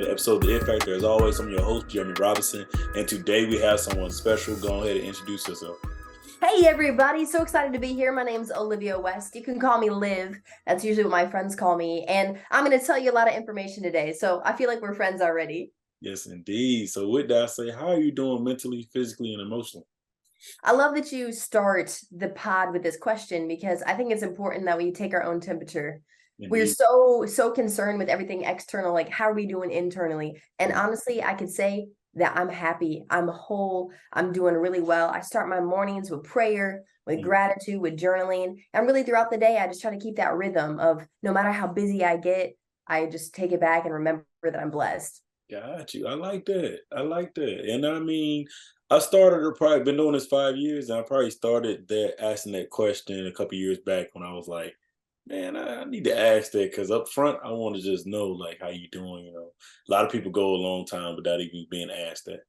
another episode of The It Factor. As always, I'm your host, Jeremy Robinson, and today we have someone special. Go ahead and introduce yourself. Hey everybody, so excited to be here. My name's Olivia West. You can call me Liv. That's usually what my friends call me. And I'm going to tell you a lot of information today. So I feel like we're friends already. Yes, indeed. So with that, I say, how are you doing mentally, physically, and emotionally? I love that you start the pod with this question because I think it's important that we take our own temperature. We're Indeed. so concerned with everything external, like how are we doing internally? And honestly, I could say that I'm happy, I'm whole, I'm doing really well. I start my mornings with prayer, with gratitude, with journaling. And really throughout the day, I just try to keep that rhythm of no matter how busy I get, I just take it back and remember that I'm blessed. Got you. I like that. I like that. And I mean, I started or probably been doing this 5 years, and I probably started that asking that question a couple years back when I was like, man, I need to ask that because up front I want to just know like how you doing. A lot of people go a long time without even being asked that.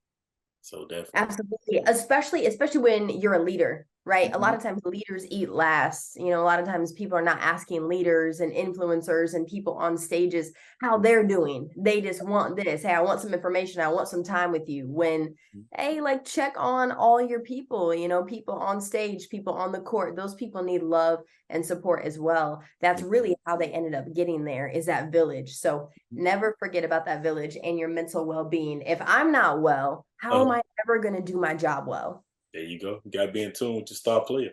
So definitely. Absolutely. Especially when you're a leader, right? A lot Mhm. of times leaders eat last. A lot of times people are not asking leaders and influencers and people on stages how they're doing. They just want this. Hey, I want some information. I want some time with you. When, hey, like check on all your people, people on stage, people on the court. Those people need love and support as well. That's really how they ended up getting there, is that village. So never forget about that village and your mental well-being. If I'm not well, how am Uh, I ever going to do my job well? there you go. You got to be in tune with your star player.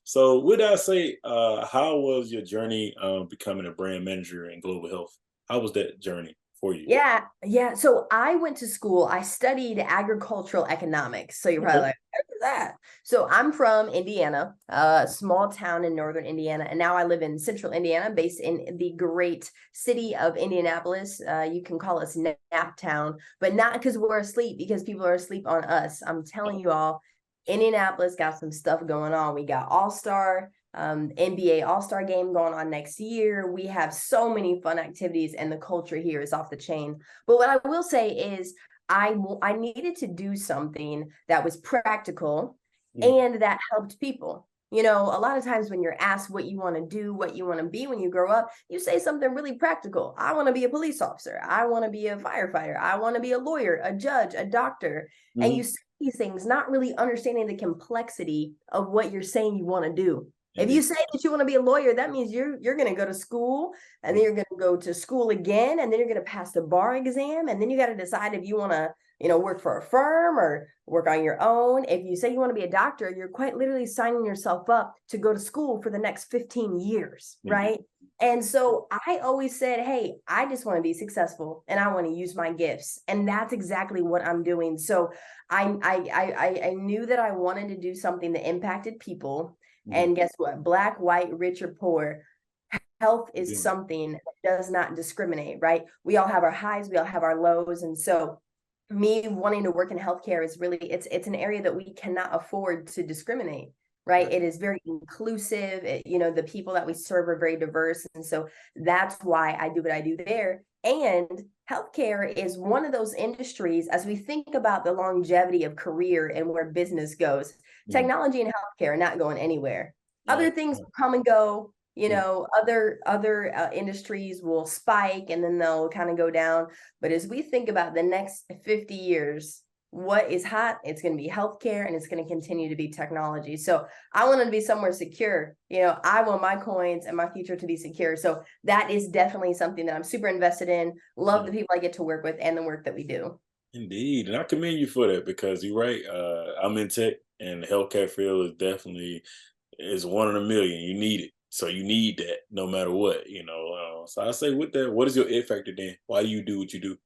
So, would I say, how was your journey becoming a brand manager in global health? How was that journey for you? Yeah. So I went to school. I studied agricultural economics. So you're probably Okay. like, what is that? So I'm from Indiana, a small town in northern Indiana, and now I live in central Indiana, based in the great city of Indianapolis. You can call us Nap Town, but not because we're asleep, because people are asleep on us. I'm telling you all, Indianapolis got some stuff going on. We got All-Star. NBA All-Star game going on next year. We have so many fun activities, and the culture here is off the chain. But what I will say is I needed to do something that was practical Mm. and that helped people. A lot of times when you're asked what you want to do, what you want to be when you grow up, you say something really practical. I want to be a police officer. I want to be a firefighter. I want to be a lawyer, a judge, a doctor. And you Mhm. say these things, not really understanding the complexity of what you're saying you want to do. If you Indeed. say that you want to be a lawyer, that means you're going to go to school, and then you're going to go to school again, and then you're going to pass the bar exam, and then you got to decide if you want to, work for a firm or work on your own. If you say you want to be a doctor, you're quite literally signing yourself up to go to school for the next 15 years, Indeed. right? And so I always said, hey, I just want to be successful and I want to use my gifts. And that's exactly what I'm doing. So I knew that I wanted to do something that impacted people. Mhm. And guess what? Black, white, rich, or poor, health is Doing something that does not discriminate, right? We all have our highs, we all have our lows. And so me wanting to work in healthcare is really, it's an area that we cannot afford to discriminate, it. right? It is very inclusive. The people that we serve are very diverse. And so that's why I do what I do there. And healthcare is one of those industries, as we think about the longevity of career and where business goes, Mhm. technology and healthcare are not going anywhere. Uh, Other things will come and go. mhm. Other industries will spike and then they'll kind of go down. But as we think about the next 50 years, what is hot? It's going to be healthcare, and it's going to continue to be technology. So I want to be somewhere secure. I want my coins and my future to be secure. So that is definitely something that I'm super invested in. Love the people I get to work with and the work that we do. Indeed, and I commend you for that because you're right. I'm in tech, and the healthcare field is one in a million. You need it, so you need that no matter what. So I say with that, what is your it factor then? Why do you do what you do?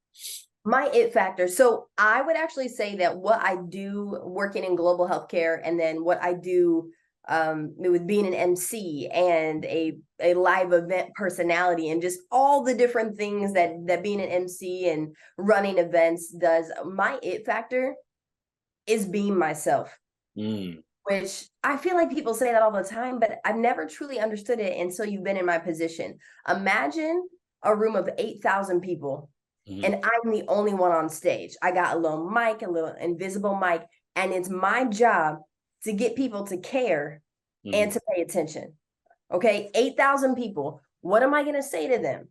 My it factor. So I would actually say that what I do working in global healthcare, and then what I do with being an MC and a live event personality, and just all the different things that being an MC and running events does, my it factor is being myself, Mm, which I feel like people say that all the time, but I've never truly understood it until you've been in my position. Imagine a room of 8,000 people mhm, and I'm the only one on stage. I got a little mic, a little invisible mic, and it's my job to get people to care mhm, and to pay attention. Okay, 8,000 people. What am I going to say to them?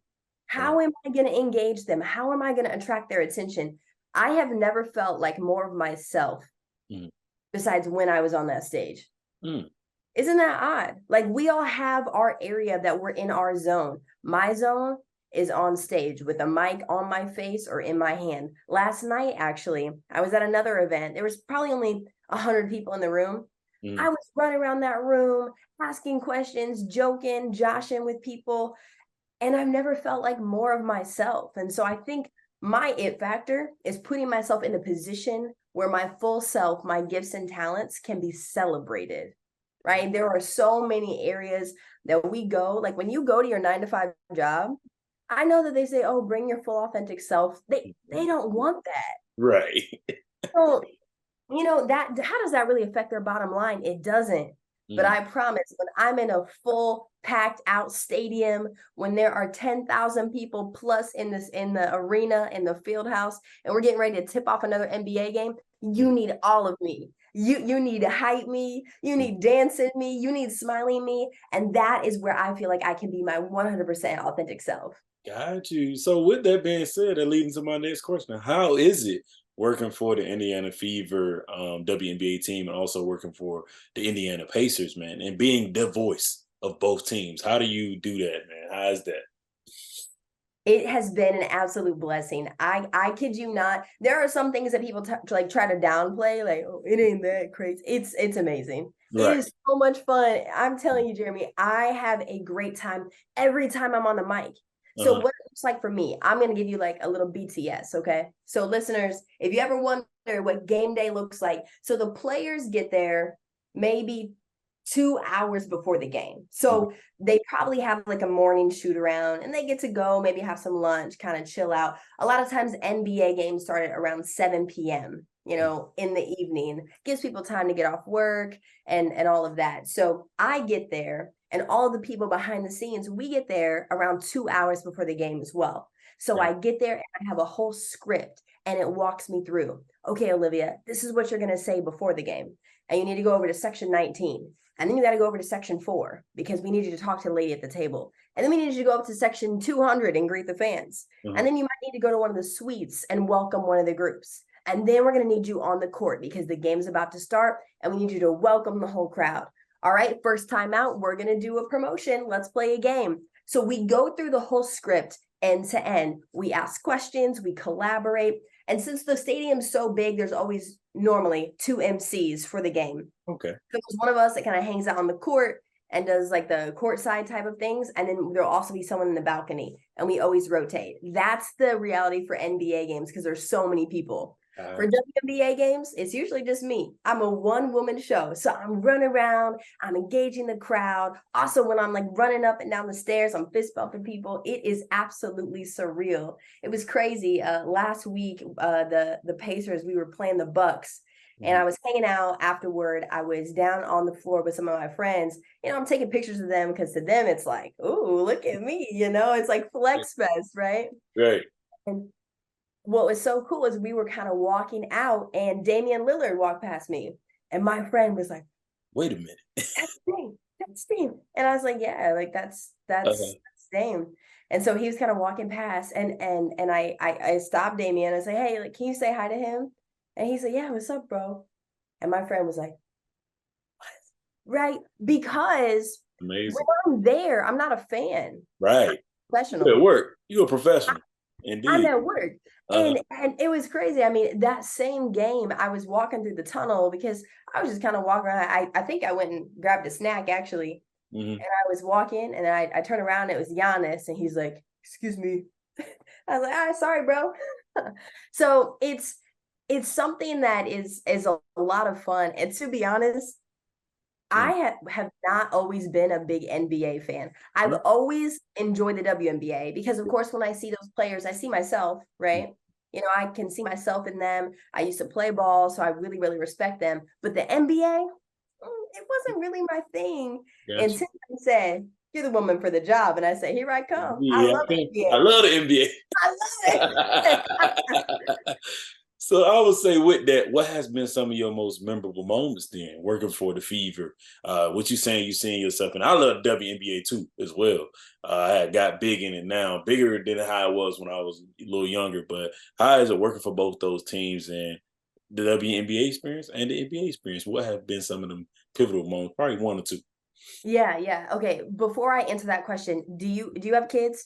How am I going to engage them? How am I going to attract their attention? I have never felt like more of myself Mm. besides when I was on that stage. Mm. Isn't that odd? Like we all have our area that we're in our zone. My zone is on stage with a mic on my face or in my hand. Last night, actually, I was at another event. There was probably only 100 people in the room. Mm. I was running around that room, asking questions, joking, joshing with people. And I've never felt like more of myself. And so I think my it factor is putting myself in a position where my full self, my gifts and talents can be celebrated, right? There are so many areas that we go, like when you go to your 9 to 5 job, I know that they say, oh, bring your full authentic self. They don't want that. Right. So that how does that really affect their bottom line? It doesn't. But Mm. I promise when I'm in a full packed out stadium, when there are 10,000 people plus in the arena, in the field house, and we're getting ready to tip off another NBA game, you need all of me. You need to hype me, you need dancing me, you need smiling me. And that is where I feel like I can be my 100% authentic self. Got you. So with that being said, that leads into my next question. How is it working for the Indiana Fever WNBA team and also working for the Indiana Pacers, man, and being the voice of both teams? How do you do that, man? How is that? It has been an absolute blessing. I kid you not. There are some things that people like try to downplay, like, oh, it ain't that crazy. It's amazing. It Right. is so much fun. I'm telling you, Jeremy, I have a great time every time I'm on the mic. So Uh-huh. what it looks like for me, I'm gonna give you like a little BTS, okay? So listeners, if you ever wonder what game day looks like, so the players get there maybe 2 hours before the game. So they probably have like a morning shoot around and they get to go, maybe have some lunch, kind of chill out. A lot of times NBA games start at around 7 p.m., in the evening. Gives people time to get off work and all of that. So I get there and all the people behind the scenes, we get there around 2 hours before the game as well. So Right. I get there and I have a whole script and it walks me through. Okay, Olivia, this is what you're going to say before the game. And you need to go over to section 19. And then you got to go over to section 4 because we need you to talk to the lady at the table. And then we need you to go up to section 200 and greet the fans. Uh-huh. And then you might need to go to one of the suites and welcome one of the groups. And then we're going to need you on the court because the game's about to start and we need you to welcome the whole crowd. All right, first time out, we're going to do a promotion. Let's play a game. So we go through the whole script end to end. We ask questions, we collaborate. And since the stadium's so big, there's always normally 2 MCs for the game. Okay. So there's one of us that kind of hangs out on the court and does like the courtside type of things. And then there'll also be someone in the balcony and we always rotate. That's the reality for NBA games because there's so many people. For WNBA games, it's usually just me. I'm a one-woman show. So I'm running around, I'm engaging the crowd. Also, when I'm like running up and down the stairs, I'm fist bumping people. It is absolutely surreal. It was crazy. Last week, the Pacers, we were playing the Bucks. And I was hanging out afterward. I was down on the floor with some of my friends. I'm taking pictures of them because to them, it's like, ooh, look at me. It's like flex fest, right? Right. And what was so cool is we were kind of walking out and Damian Lillard walked past me. And my friend was like, Wait a minute. that's Dame. That's Dame. And I was like, yeah, like that's Uh-huh. Dame. And so he was kind of walking past and I stopped Damian and I said, hey, like, can you say hi to him? And he said, yeah, what's up, bro? And my friend was like, right? Because Amazing. when I'm there, I'm not a fan. I'm Right. You professional. at work. You a professional. I'm Indeed. at work. Uh-huh. And it was crazy. I mean, that same game, I was walking through the tunnel because I was just kind of walking around. I think I went and grabbed a snack actually. Mm-hmm. And I was walking and I turned around and it was Giannis and he's like, excuse me. I was like, all right, sorry, bro. So it's something that is a lot of fun. And to be honest, I have not always been a big NBA fan. I've Mm-hmm. always enjoyed the WNBA because, of course, when I see those players, I see myself, right? I can see myself in them. I used to play ball, so I really, really respect them. But the NBA, it wasn't really my thing. And Gotcha. Tim said, you're the woman for the job. And I say, here I come. I Yeah, love I NBA. love the NBA. I love it. So I would say with that, what has been some of your most memorable moments then working for the Fever? What you saying you seeing yourself in? I love WNBA too as well. I had got big in it now, bigger than how it was when I was a little younger. But how is it working for both those teams and the WNBA experience and the NBA experience? What have been some of them pivotal moments? Probably one or two. Yeah. Okay. Before I answer that question, do you have kids?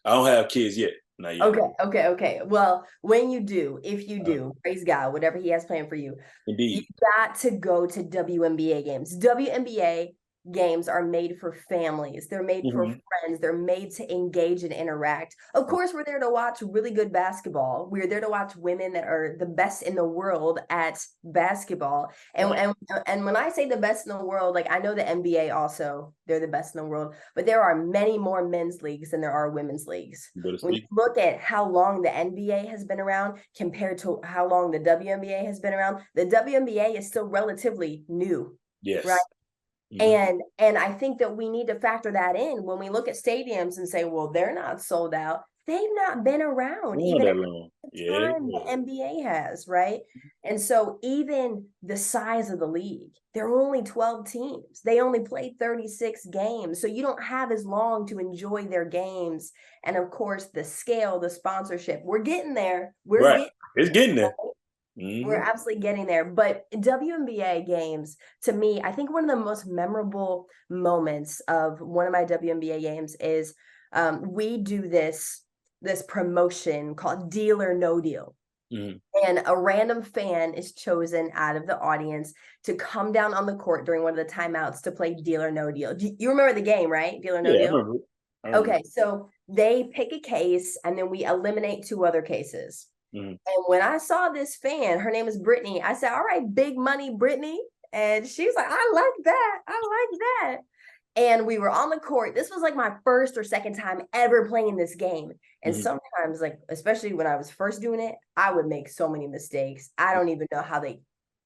I don't have kids yet, not yet. Okay. Well, when you do, if you Uh, do, praise God, whatever He has planned for you, you Indeed. got to go to WNBA games. WNBA games are made for families. They're made for Hmm. friends. They're made to engage and interact. Of course, we're there to watch really good basketball. We're there to watch women that are the best in the world at basketball. And Right. and and when I say the best in the world, like I know the NBA also, they're the best in the world, but there are many more men's leagues than there are women's leagues. You better When you speak. look at how long the NBA has been around compared to how long the WNBA has been around, the WNBA is still relatively new, right? Yes. Hmm. And I think that we need to factor that in when we look at stadiums and say, well, they're not sold out. They've not been around Not even that at long. the Yeah. time the NBA has, right? And so even the size of the league, there are only 12 teams. They only play 36 games. So you don't have as long to enjoy their games. And of course, the scale, the sponsorship, we're getting there. We're Right. getting It's getting there. we're Hmm. absolutely getting there. But WNBA games, to me, I think one of the most memorable moments of one of my WNBA games is we do this promotion called Deal or No Deal. Hmm. And a random fan is chosen out of the audience to come down on the court during one of the timeouts to play Deal or No Deal. You remember the game, right? Deal or No Yeah, I Deal? remember. I remember. Okay, so they pick a case and then we eliminate two other cases. Hmm. And when I saw this fan, her name is Brittany, I said, all right, big money, Brittany. And she was like, I like that. I like that. And we were on the court. This was like my first or second time ever playing this game. And Hmm. sometimes, like, especially when I was first doing it, I would make so many mistakes. I don't even know how they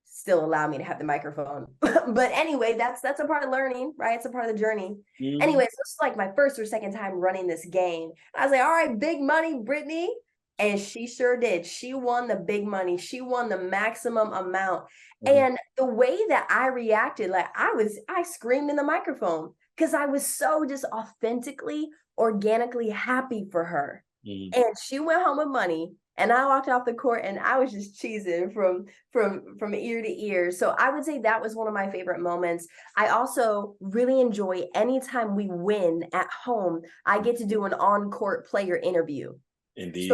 still allow me to have the microphone. But anyway, that's a part of learning, right? It's a part of the journey. Hmm. Anyway, so this is like my first or second time running this game. I was like, all right, big money, Brittany. And she sure did. She won the big money. She won the maximum amount. Hmm. And the way that I reacted, like I screamed in the microphone because I was so just authentically, organically happy for her. Hmm. And she went home with money. And I walked off the court and I was just cheesing from ear to ear. So I would say that was one of my favorite moments. I also really enjoy anytime we win at home, I get to do an on-court player interview. Indeed.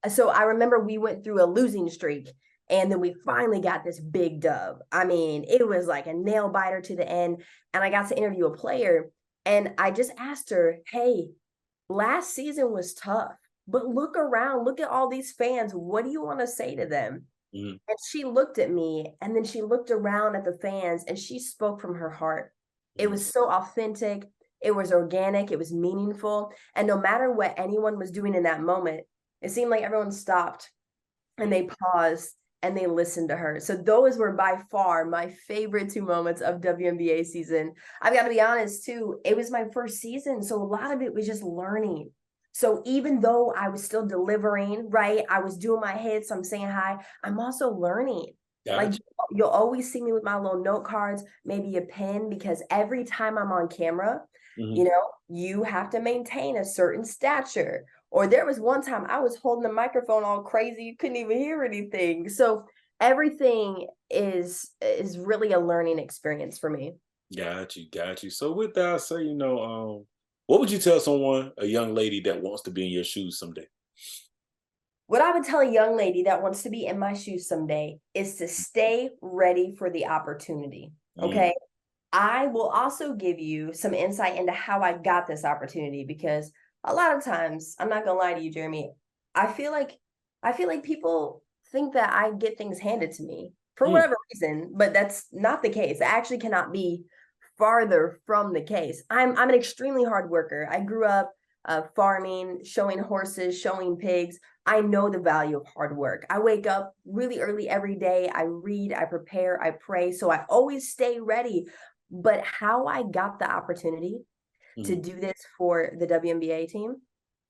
So I remember we went through a losing streak and then we finally got this big dub. I mean, it was like a nail biter to the end. And I got to interview a player and I just asked her, hey, last season was tough, but look around, look at all these fans. What do you want to say to them? Hmm. And she looked at me and then she looked around at the fans and she spoke from her heart. It Hmm. was so authentic. It was organic. It was meaningful. And no matter what anyone was doing in that moment, it seemed like everyone stopped and they paused and they listened to her. So those were by far my favorite two moments of WNBA season. I've got to be honest too, it was my first season. So a lot of it was just learning. So even though I was still delivering, right? I was doing my hits, I'm saying hi, I'm also learning. Like Gotcha. you'll always see me with my little note cards, maybe a pen, because every time I'm on camera, Hmm. you know, you have to maintain a certain stature. Or there was one time I was holding the microphone all crazy, you couldn't even hear anything. So everything is really a learning experience for me. Got you. Got you. So with that, I say, what would you tell someone, a young lady that wants to be in your shoes someday? What I would tell a young lady that wants to be in my shoes someday is to stay ready for the opportunity. Mm. Okay. I will also give you some insight into how I got this opportunity because a lot of times, I'm not gonna lie to you, Jeremy, I feel like I feel like people think that I get things handed to me for Mm. whatever reason, but that's not the case. It actually cannot be farther from the case. I'm an extremely hard worker. I grew up farming, showing horses, showing pigs. I know the value of hard work. I wake up really early every day. I read, I prepare, I pray. So I always stay ready. But how I got the opportunity to Mm. do this for the WNBA team,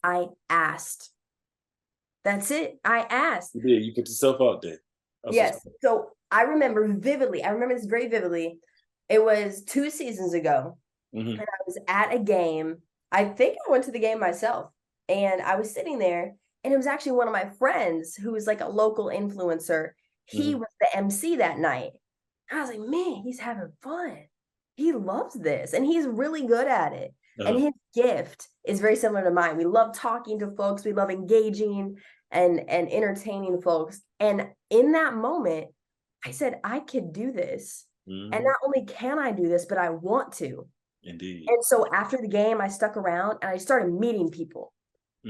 I asked. That's it. I asked. You did. You put yourself out there. That's what's Yes. So I remember vividly. I remember this very vividly. It was 2 seasons ago, mm-hmm. and I was at a game. I think I went to the game myself, and I was sitting there, and it was actually one of my friends who was like a local influencer. He Mm-hmm. was the MC that night. I was like, man, he's having fun. He loves this, and he's really good at it. And Uh-huh. his gift is very similar to mine. We love talking to folks. We love engaging and entertaining folks. And in that moment, I said, I could do this. And Mm-hmm. not only can I do this, but I want to. Indeed. And so after the game, I stuck around and I started meeting people.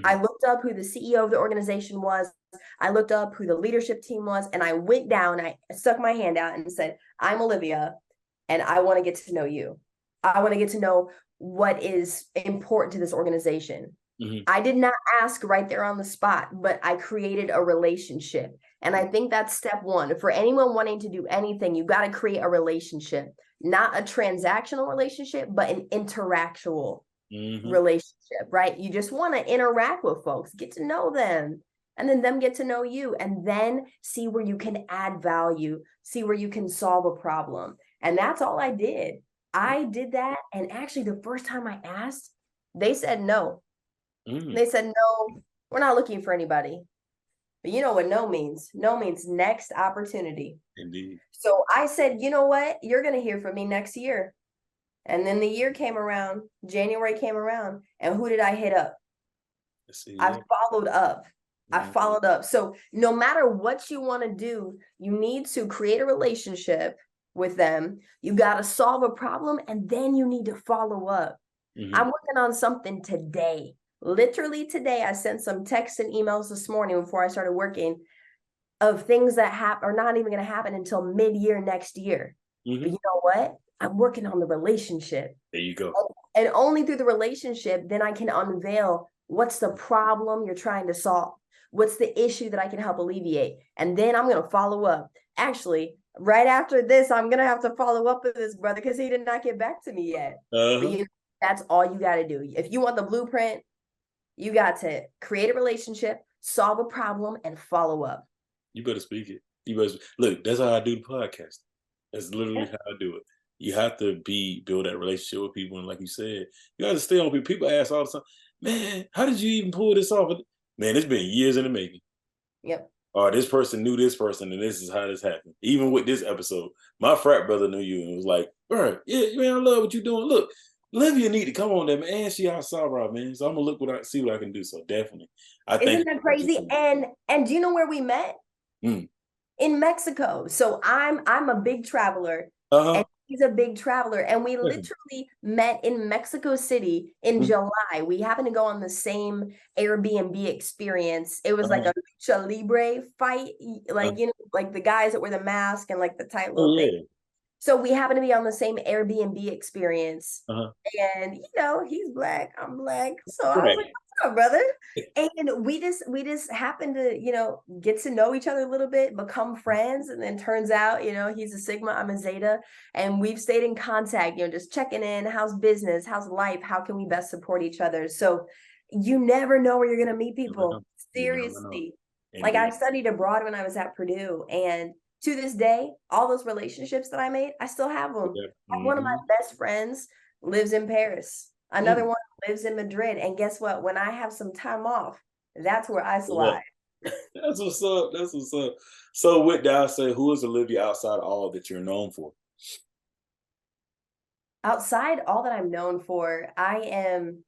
I Mm-hmm. looked up who the CEO of the organization was. I looked up who the leadership team was. And I went down, I stuck my hand out and said, I'm Olivia, and I want to get to know you. I want to get to know what is important to this organization. Mm-hmm. I did not ask right there on the spot, but I created a relationship. And I think that's step one. For anyone wanting to do anything, you got to create a relationship, not a transactional relationship, but an interactual Mm-hmm. relationship, right? You just want to interact with folks, get to know them, and then them get to know you, and then see where you can add value, see where you can solve a problem. And that's all I did. I did that. And actually, the first time I asked, they said no. Mm-hmm. They said, no, we're not looking for anybody. But you know what no means? No means next opportunity. Indeed. So I said, you know what? You're going to hear from me next year. And then the year came around, January came around, and who did I hit up? Let's see. I Yeah. followed up. I Mm-hmm. followed up. So no matter what you want to do, you need to create a relationship with them. You got to solve a problem, and then you need to follow up. Mm-hmm. I'm working on something today. Literally today, I sent some texts and emails this morning before I started working of things that are not even going to happen until mid-year next year. Mm-hmm. But you know what? I'm working on the relationship. There you go. And only through the relationship, then I can unveil what's the problem you're trying to solve. What's the issue that I can help alleviate? And then I'm going to follow up. Actually, right after this, I'm going to have to follow up with this brother because he did not get back to me yet. But Uh-huh. that's all you got to do. If you want the blueprint, you got to create a relationship, solve a problem, and follow up. You better speak it. You better look. That's how I do the podcast. That's literally how I do it. You have to build that relationship with people, and like you said, you have to stay on people. People ask all the time, "Man, how did you even pull this off?" Man, it's been years in the making. Yep. Or this person knew this person, and this is how this happened. Even with this episode, my frat brother knew you and was like, "Bro, yeah, man, I love what you're doing. Look, Olivia need to come on there, man. She outside, right, man. So I'm gonna see what I can do. So definitely, I Isn't think. that crazy? And do you know where we met? Mm. In Mexico. So I'm a big traveler, Uh and he's a big traveler, and we huh. literally met in Mexico City in July. We happened to go on the same Airbnb experience. It was like Uh-huh. a lucha libre fight, Uh, like like the guys that wear the mask and like the tight oh little thing. yeah. So we happened to be on the same Airbnb experience. Uh-huh. And he's black, I'm black. So I was like, Right. what's up, brother? And we just happened to, get to know each other a little bit, become friends. And then turns out, he's a Sigma, I'm a Zeta. And we've stayed in contact, just checking in, how's business, how's life, how can we best support each other? So you never know where you're gonna meet You never know. people. You never know. Seriously. Like I Indeed. studied abroad when I was at Purdue, and to this day, all those relationships that I made, I still have them. Yeah. One of my Mm-hmm. best friends lives in Paris. Another Mm. one lives in Madrid. And guess what? When I have some time off, that's where I Yeah. slide. That's what's up. That's what's up. So with that, I say, who is Olivia outside of all that you're known for? Outside all that I'm known for, I'm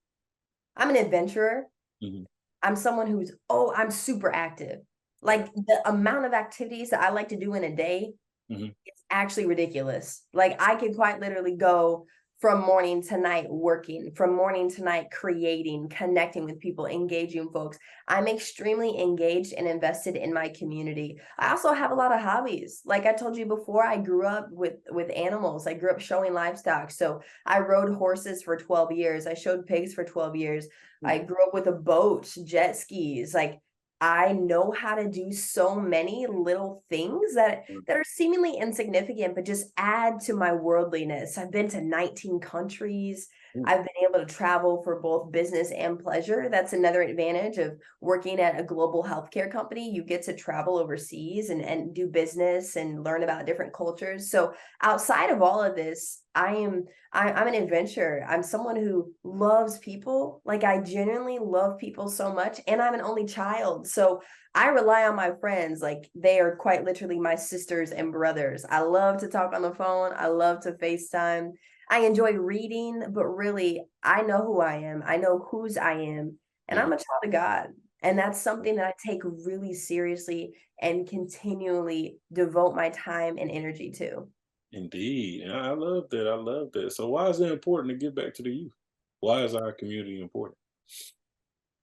an adventurer. Mm-hmm. I'm someone I'm super active. Like the amount of activities that I like to do in a day, Mm-hmm. it's actually ridiculous. Like I could quite literally go from morning to night working, from morning to night creating, connecting with people, engaging folks. I'm extremely engaged and invested in my community. I also have a lot of hobbies. Like I told you before, I grew up with animals. I grew up showing livestock. So I rode horses for 12 years. I showed pigs for 12 years. I grew up with a boat, jet skis. Like I know how to do so many little things that are seemingly insignificant, but just add to my worldliness. I've been to 19 countries. Mm, I've been able to travel for both business and pleasure. That's another advantage of working at a global healthcare company. You get to travel overseas and do business and learn about different cultures. So outside of all of this, I'm an adventurer. I'm someone who loves people. Like I genuinely love people so much. And I'm an only child. So I rely on my friends. Like they are quite literally my sisters and brothers. I love to talk on the phone. I love to FaceTime. I enjoy reading, but really, I know who I am. I know whose I am. And mhm. I'm a child of God. And that's something that I take really seriously and continually devote my time and energy to. Indeed. And I love that. I love that. So why is it important to give back to the youth? Why is our community important?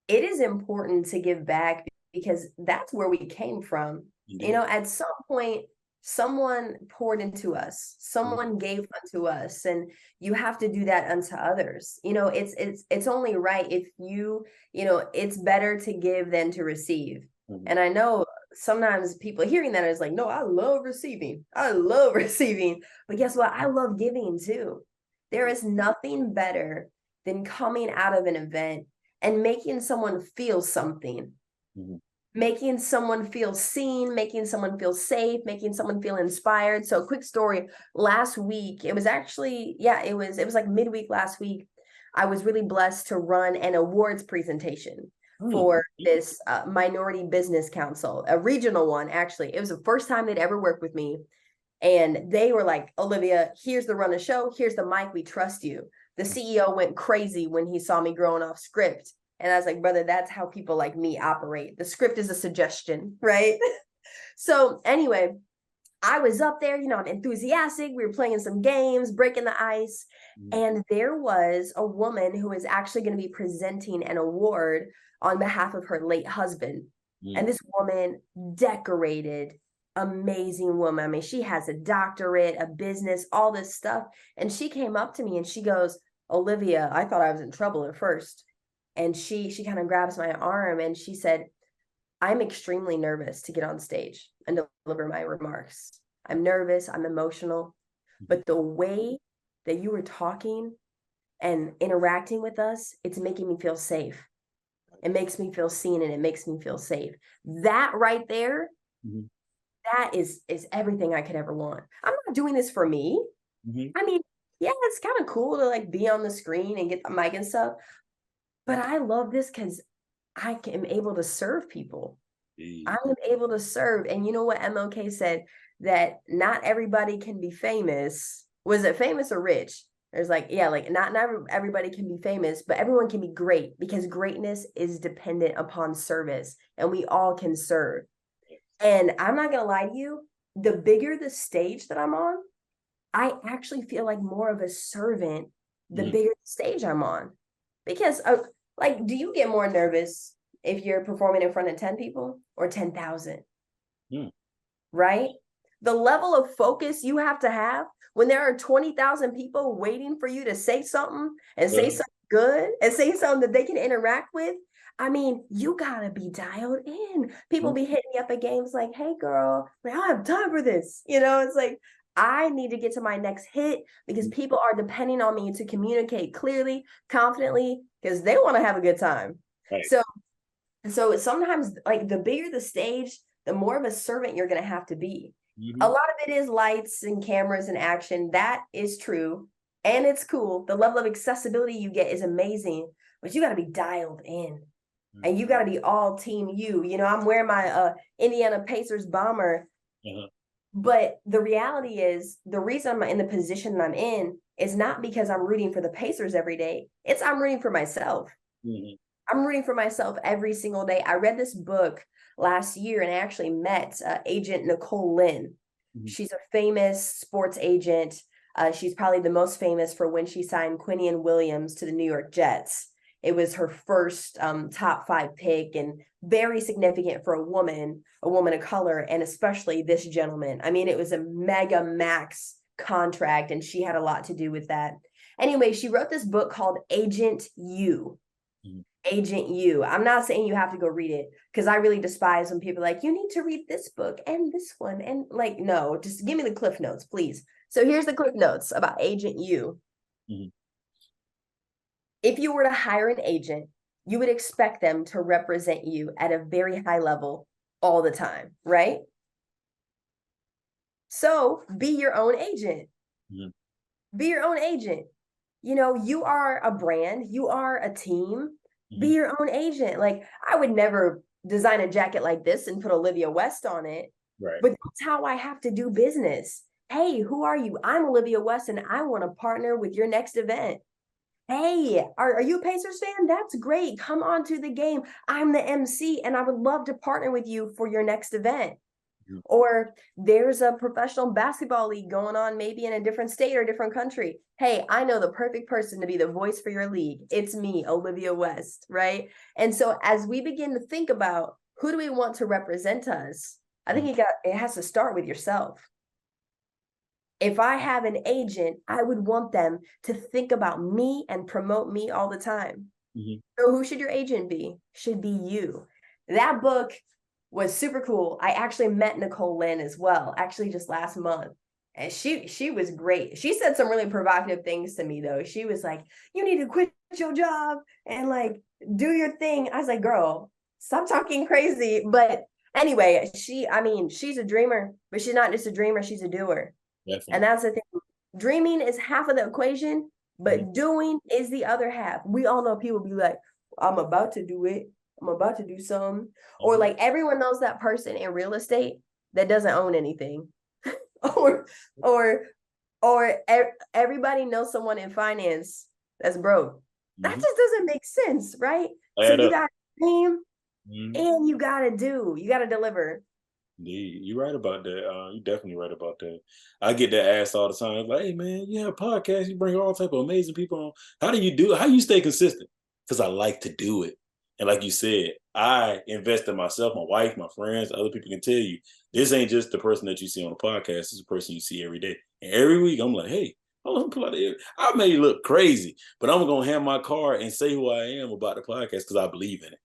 It is important to give back because that's where we came from. You Indeed. know, at some point, someone poured into us, Mhm, someone gave unto us, and you have to do that unto others. You know, it's only right if it's better to give than to receive. mhm, And I know sometimes people hearing that is like, no, I love receiving. I love receiving. But guess what? I love giving too. There is nothing better than coming out of an event and making someone feel something, mhm, making someone feel seen, making someone feel safe, making someone feel inspired. So quick story, last week, it was actually, yeah, it was like midweek last week. I was really blessed to run an awards presentation mm, for mhm, this Minority Business Council, a regional one, actually. It was the first time they'd ever worked with me. And they were like, Olivia, here's the run of show. Here's the mic. We trust you. The CEO went crazy when he saw me growing off script. And I was like, brother, that's how people like me operate. The script is a suggestion, right? So, anyway, I was up there, I'm enthusiastic. We were playing some games, breaking the ice. mhm, And there was a woman who was actually going to be presenting an award on behalf of her late husband. And mm, this woman, decorated, amazing woman. I mean, she has a doctorate, a business, all this stuff. And she came up to me and she goes, Olivia, I thought I was in trouble at first. And she kind of grabs my arm and she said, I'm extremely nervous to get on stage and deliver my remarks. I'm nervous, I'm emotional, mhm. but the way that you were talking and interacting with us, it's making me feel safe. It makes me feel seen and it makes me feel safe. That right there, Mhm, that is everything I could ever want. I'm not doing this for me. mhm. I mean, yeah, it's kind of cool to like be on the screen and get the mic and stuff, but I love this because I am able to serve people. I Indeed. am able to serve. And you know what MLK said? That not everybody can be famous. Was it famous or rich? There's like, yeah, like not everybody can be famous, but everyone can be great because greatness is dependent upon service and we all can serve. And I'm not gonna lie to you, the bigger the stage that I'm on, I actually feel like more of a servant the Mm, bigger the stage I'm on. Because like, do you get more nervous if you're performing in front of 10 people or 10,000? mm, Right? The level of focus you have to have when there are 20,000 people waiting for you to say something and say uh, something good and say something that they can interact with. I mean, you gotta be dialed in. People mm, be hitting me up at games like, hey girl, I don't have time for this. It's like I need to get to my next hit because mm. people are depending on me to communicate clearly, confidently, because they want to have a good time. Right. So so sometimes, like the bigger the stage, the more of a servant you're going to have to be. A Mhm. lot of it is lights and cameras and action. That is true. And it's cool. The level of accessibility you get is amazing, but you got to be dialed in Mm, and you got to be all team you. I'm wearing my Indiana Pacers bomber, uh-huh. but the reality is the reason I'm in the position that I'm in is not because I'm rooting for the Pacers every day. It's I'm rooting for myself. Mhm, I'm rooting for myself every single day. I read this book last year and I actually met agent Nicole Lynn. mhm. She's a famous sports agent. She's probably the most famous for when she signed Quinion Williams to the New York Jets. It was her first top 5 pick and very significant for a woman of color, and especially this gentleman. I mean, it was a mega max contract, and she had a lot to do with that. Anyway, she wrote this book called Agent You. Mhm. Agent U. I'm not saying you have to go read it, because I really despise when people are like, you need to read this book and this one. And like, no, just give me the cliff notes, please. So here's the cliff notes about Agent U. Mhm. If you were to hire an agent, you would expect them to represent you at a very high level all the time, right? So be your own agent. Mhm. Be your own agent. You know, you are a brand, you are a team. Be Mhm. your own agent. Like, I would never design a jacket like this and put Olivia West on it, Right. but that's how I have to do business. Hey, who are you? I'm Olivia West, and I want to partner with your next event. Hey, are you a Pacers fan? That's great. Come on to the game. I'm the MC, and I would love to partner with you for your next event. Mhm. Or there's a professional basketball league going on, maybe in a different state or a different country. Hey, I know the perfect person to be the voice for your league. It's me, Olivia West, right? And so as we begin to think about who do we want to represent us, I Mhm. think it has to start with yourself. If I have an agent, I would want them to think about me and promote me all the time. Mhm. So who should your agent be? Should be you. That book was super cool. I actually met Nicole Lynn as well, actually just last month. And she was great. She said some really provocative things to me though. She was like, "You need to quit your job and like do your thing." I was like, "Girl, stop talking crazy." But anyway, I mean, she's a dreamer, but she's not just a dreamer, she's a doer. And Definitely. that's the thing. Dreaming is half of the equation, Mhm. but doing is the other half. We all know people be like, I'm about to do it. I'm about to do something. Or Mhm. like everyone knows that person in real estate that doesn't own anything. or or everybody knows someone in finance that's broke. That Mhm. just doesn't make sense, right? So Add you up. got to dream Mhm. and you got to deliver. Indeed, you're right about that. You're definitely right about that. I get that asked all the time. Like, hey man, you have a podcast, you bring all type of amazing people on. How do you do it? How you stay consistent? Because I like to do it. And like you said, I invest in myself, my wife, my friends, other people can tell you this ain't just the person that you see on the podcast. It's the person you see every day. And every week I'm like, hey, hold on, pull out the I may look crazy, but I'm gonna hand my card and say who I am about the podcast because I believe in it.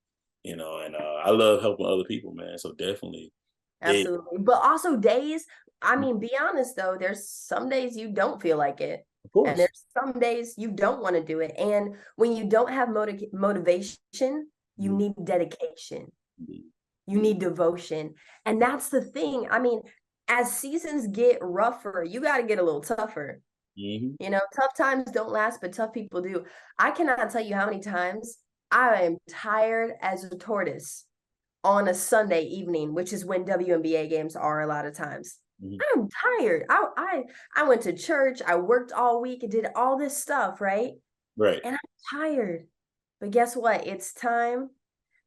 And I love helping other people, man. So definitely it Absolutely. But also days, I mm, mean, be honest though, there's some days you don't feel like it. of And course. there's some days you don't want to do it. And when you don't have motivation, you Mhm. need dedication, Indeed. you need devotion. And that's the thing. I mean, as seasons get rougher, you got to get a little tougher. Mhm. You know, tough times don't last, but tough people do. I cannot tell you how many times I am tired as a tortoise on a Sunday evening, which is when WNBA games are a lot of times. Mhm. I'm tired. I went to church, I worked all week and did all this stuff, right? Right. And I'm tired. But guess what? It's time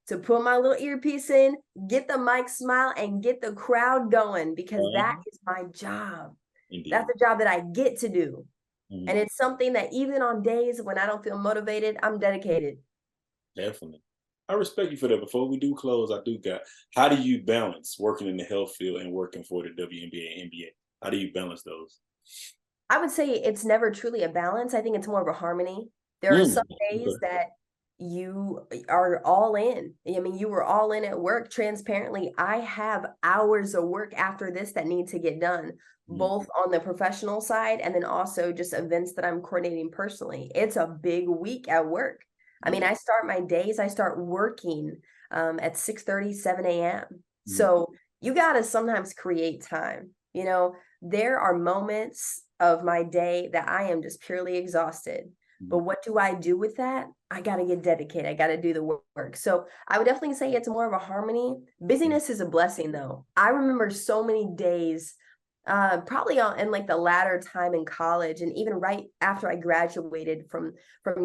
to put my little earpiece in, get the mic smile, and get the crowd going because that Uh-huh. is my job. That's Indeed. a job that I get to do. Mhm. And it's something that even on days when I don't feel motivated, I'm dedicated. Definitely. I respect you for that. Before we do close, I do got how do you balance working in the health field and working for the WNBA and NBA? How do you balance those? I would say it's never truly a balance. I think it's more of a harmony. There are Mm. some days Okay. that you are all in. I mean, you were all in at work. Transparently, I have hours of work after this that need to get done, Mhm. both on the professional side and then also just events that I'm coordinating personally. It's a big week at work. I mean, Mhm. I start working at 6:30, 7 a.m. Mhm. So you got to sometimes create time. You know, there are moments of my day that I am just purely exhausted. But Mhm. what do I do with that? I got to get dedicated. I got to do the work. So I would definitely say it's more of a harmony. Mhm. Busyness is a blessing, though. I remember so many days, probably in like the latter time in college, and even right after I graduated from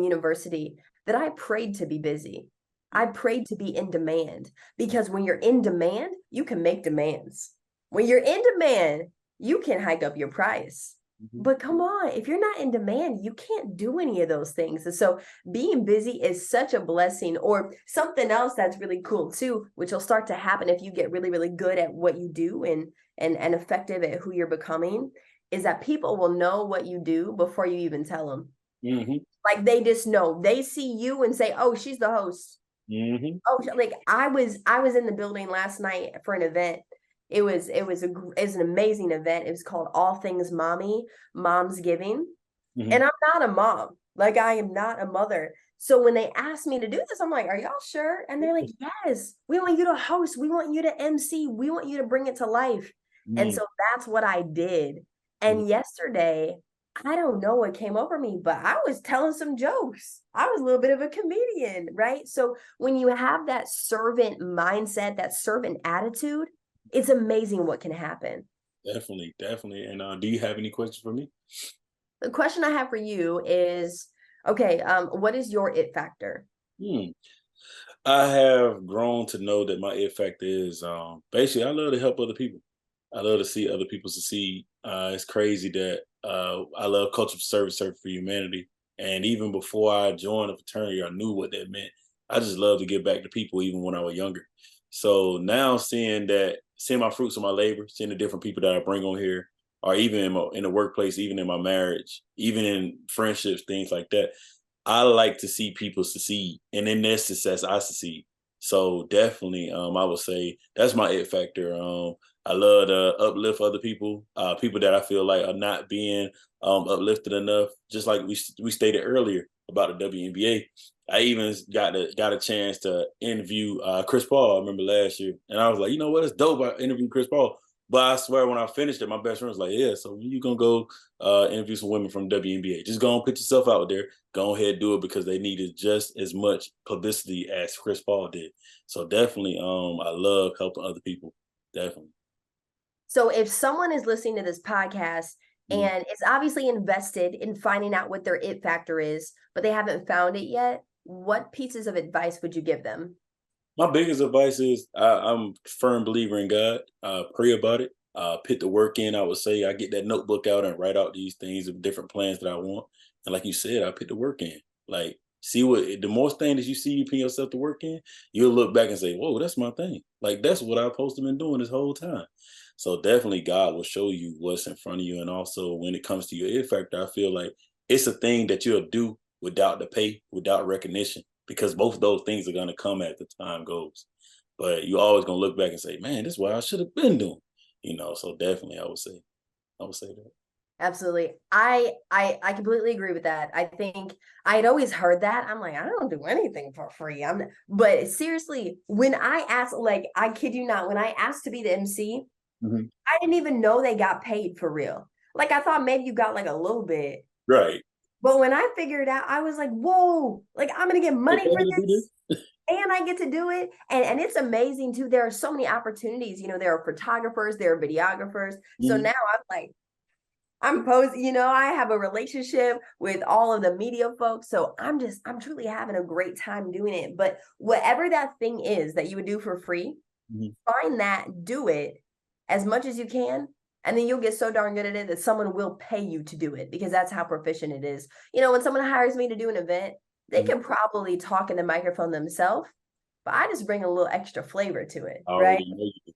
university, that I prayed to be busy. I prayed to be in demand because when you're in demand, you can make demands. When you're in demand, you can hike up your price. Mhm. But come on, if you're not in demand, you can't do any of those things. And so being busy is such a blessing. Or something else that's really cool too, which will start to happen if you get really, really good at what you do and effective at who you're becoming, is that people will know what you do before you even tell them. Mm-hmm. Like they just know. They see you and say, "Oh, she's the host." Mm-hmm. Oh, like I was in the building last night for an event. It was an amazing event. It was called All Things Mommy, Mom's Giving. Mm-hmm. And I'm not a mom. Like I am not a mother. So when they asked me to do this, I'm like, "Are y'all sure?" And they're like, "Yes, we want you to host. We want you to MC. We want you to bring it to life." And Mm-hmm. so that's what I did. And yesterday, I don't know what came over me, but I was telling some jokes. I was a little bit of a comedian, right? So when you have that servant mindset, that servant attitude, it's amazing what can happen. Definitely, definitely. And do you have any questions for me? The question I have for you is, okay, what is your it factor? Hmm. I have grown to know that my it factor is basically I love to help other people. I love to see other people succeed. It's crazy that I love culture for service, service for humanity. And even before I joined a fraternity, I knew what that meant. I just love to give back to people, even when I was younger. So now seeing my fruits of my labor, seeing the different people that I bring on here, or even in the workplace, even in my marriage, even in friendships, things like that. I like to see people succeed, and in their success, I succeed. So definitely, I would say that's my it factor. I love to uplift other people, people that I feel like are not being uplifted enough. Just like we stated earlier about the WNBA, I even got a chance to interview Chris Paul. I remember last year, and I was like, you know what, it's dope. I interviewed Chris Paul, but I swear when I finished it, my best friend was like, yeah, so you gonna go interview some women from WNBA? Just go and put yourself out there. Go ahead and do it because they needed just as much publicity as Chris Paul did. So definitely, I love helping other people. Definitely. So if someone is listening to this podcast Mhm. and is obviously invested in finding out what their it factor is, but they haven't found it yet, what pieces of advice would you give them? My biggest advice is I'm a firm believer in God. Pray about it. Put the work in. I would say I get that notebook out and write out these things of different plans that I want. And like you said, I put the work in. Like see what the more things that you see you put yourself to work in, you'll look back and say, "Whoa, that's my thing." Like that's what I've supposed to been doing this whole time. So definitely, God will show you what's in front of you. And also, when it comes to your ear factor, I feel like it's a thing that you'll do without the pay, without recognition because both of those things are going to come as the time goes. But you always going to look back and say, "Man, this is what I should have been doing." So definitely, I would say that. Absolutely. I completely agree with that. I think I had always heard that. I'm like, I don't do anything for free. But seriously, when I asked, like, I kid you not, when I asked to be the MC, Mhm. I didn't even know they got paid for real. Like I thought maybe you got like a little bit. Right. But when I figured it out, I was like, whoa, like I'm gonna get Like, money can for I do this this? and I get to do it. And it's amazing too. There are so many opportunities. There are photographers, there are videographers. So Mhm. now I'm like, I'm posing, I have a relationship with all of the media folks. So I'm truly having a great time doing it. But whatever that thing is that you would do for free, Mhm. find that, do it as much as you can. And then you'll get so darn good at it that someone will pay you to do it because that's how proficient it is. When someone hires me to do an event, they Mhm. can probably talk in the microphone themselves, but I just bring a little extra flavor to it, I right? already know you.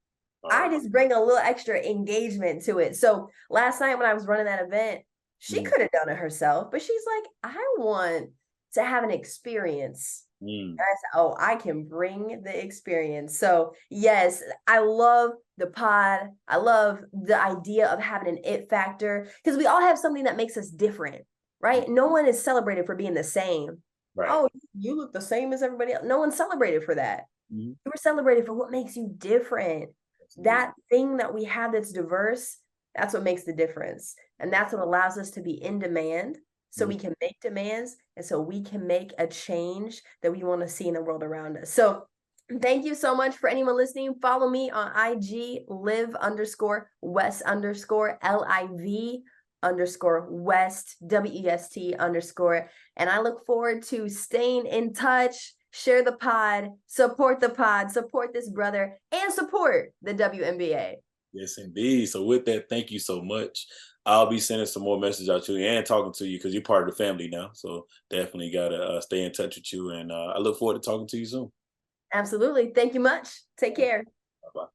I Already. just bring a little extra engagement to it. So last night when I was running that event, she Mhm. could have done it herself, but she's like, I want to have an experience. Mm. And I said, oh, I can bring the experience. So yes, I love the pod. I love the idea of having an it factor because we all have something that makes us different, right? No one is celebrated for being the same. Right. Oh, you look the same as everybody else. No one's celebrated for that. Mhm. You were celebrated for what makes you different. Yes, indeed. That thing that we have that's diverse, that's what makes the difference. And that's what allows us to be in demand so Mhm. we can make demands and so we can make a change that we want to see in the world around us. So thank you so much for anyone listening. Follow me on IG, live_West_LIV_West, WEST_. And I look forward to staying in touch. Share the pod, support this brother, and support the WNBA. Yes, indeed. So with that, thank you so much. I'll be sending some more messages out to you and talking to you because you're part of the family now. So definitely gotta stay in touch with you, and I look forward to talking to you soon. Absolutely. Thank you much. Take care. Bye bye.